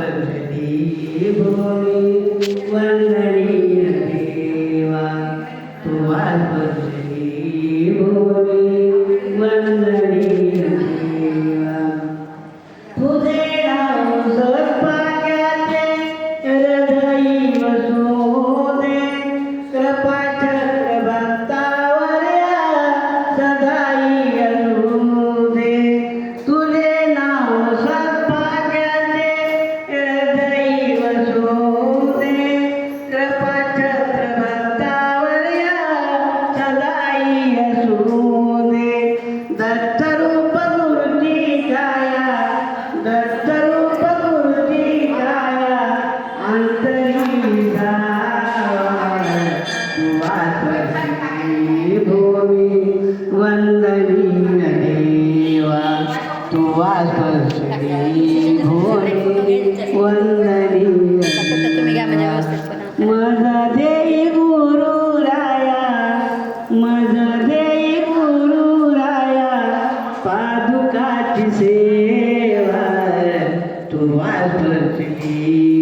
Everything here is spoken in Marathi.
स्पर्शली भूमी वंदनीय देवा तुवा स्पर्शली भूमी वंदनीय देवा तुझे नाव सत्भाग्याचे हृदयी वसू दे कृपाचक्र भक्तावर सदाई असू दे तुझे नाव सत्भाग्याचे हृदयी वसू दे कृपाचक्र भक्तावर सदाई असू दे दत्तरूप गुरुची छाया दत्तरूप गुरुची छाया अंतरी भूमी वंदनीय देवा तुवा स्पर्शली भूमी वंदनीय माझा देई गुरु राया माझा देई गुरु राया पादुकाची सेवा तुवा स्पर्शली